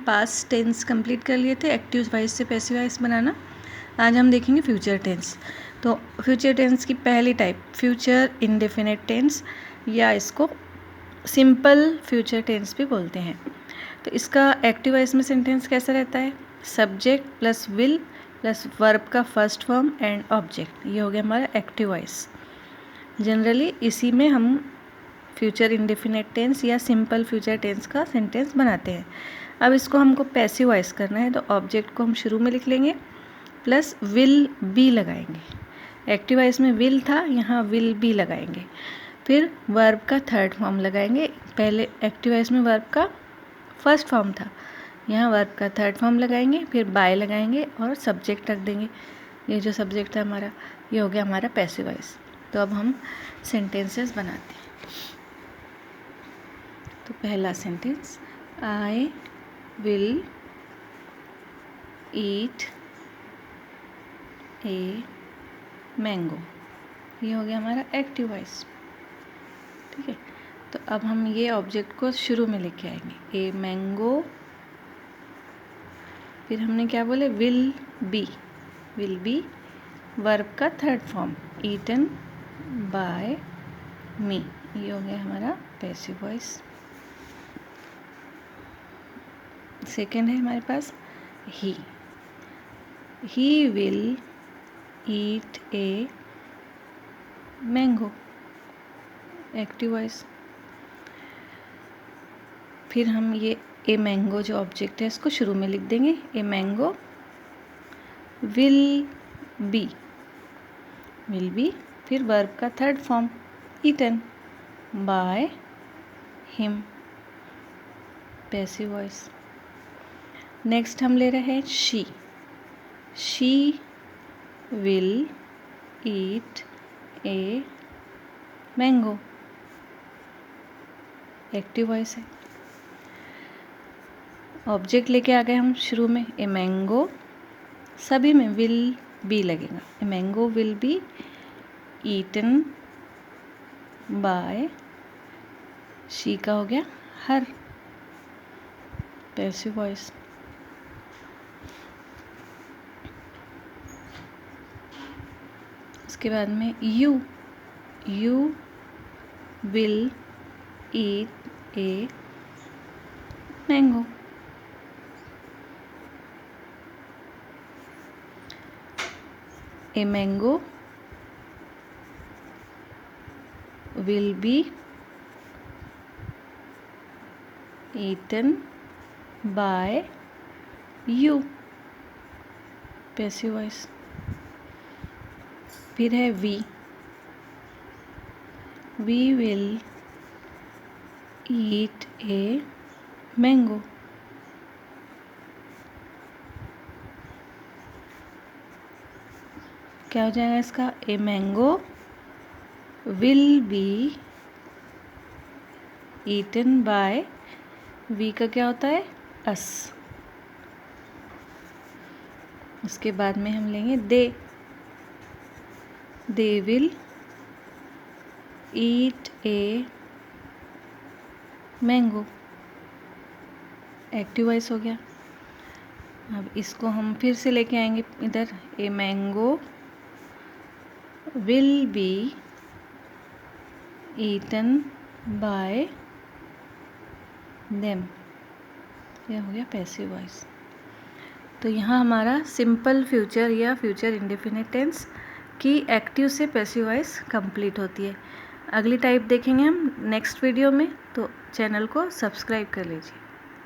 Past tense complete कर लिए थे, एक्टिव वॉइस से पैसिव वॉइस बनाना। आज हम देखेंगे फ्यूचर टेंस। तो फ्यूचर टेंस की पहली टाइप फ्यूचर इंडेफिनिट टेंस, या इसको सिंपल फ्यूचर टेंस भी बोलते हैं। तो इसका एक्टिव वॉइस में सेंटेंस कैसा रहता है? Subject plus will plus verb का फर्स्ट फॉर्म एंड ऑब्जेक्ट, ये हो गया हमारा एक्टिव वॉइस। जनरली इसी में हम फ्यूचर इंडेफिनिट टेंस या सिंपल फ्यूचर टेंस का सेंटेंस बनाते हैं। अब इसको हमको पैसिव वॉइस करना है, तो ऑब्जेक्ट को हम शुरू में लिख लेंगे प्लस विल बी लगाएंगे। एक्टिव वॉइस में विल था, यहाँ विल बी लगाएंगे। फिर वर्ब का थर्ड फॉर्म लगाएंगे। पहले एक्टिव वॉइस में वर्ब का फर्स्ट फॉर्म था, यहाँ वर्ब का थर्ड फॉर्म लगाएंगे, फिर बाय लगाएंगे और सब्जेक्ट रख देंगे। ये जो सब्जेक्ट है हमारा, ये हो गया हमारा पैसिव वॉइस। तो अब हम सेंटेंसेस बनाते हैं। तो पहला sentence, I will eat a mango, ये हो गया हमारा एक्टिव वॉइस। ठीक है, तो अब हम ये ऑब्जेक्ट को शुरू में लेके आएंगे, ए मैंगो। फिर हमने क्या बोले, विल बी वर्ब का third form, eaten by me, ये हो गया हमारा पैसिव वॉइस। सेकेंड है हमारे पास he will eat a mango, active voice. फिर हम ये ए मैंगो जो ऑब्जेक्ट है इसको शुरू में लिख देंगे, ए मैंगो विल बी, फिर वर्ब का third form eaten by him, passive voice. Next हम ले रहे हैं she will eat a mango, active voice है। ऑब्जेक्ट लेके आ गए हम शुरू में, ए मैंगो, सभी में विल बी लगेगा, a mango will be eaten by, she का हो गया हर, पैसिव वॉइस। इसके बाद में you will eat a mango, a mango will be eaten by you, passive voice. फिर है we will eat a mango, क्या हो जाएगा इसका, a mango will be eaten by, we का क्या होता है, अस। उसके बाद में हम लेंगे they will eat a mango, active voice हो गया। अब इसको हम फिर से लेके आएंगे इधर, a mango will be eaten by them, यह हो गया पैसिव वॉइस। तो यहाँ हमारा सिंपल फ्यूचर या फ्यूचर इंडेफिनिट टेंस की एक्टिव से पैसिव वॉइस कंप्लीट होती है। अगली टाइप देखेंगे हम नेक्स्ट वीडियो में, तो चैनल को सब्सक्राइब कर लीजिए।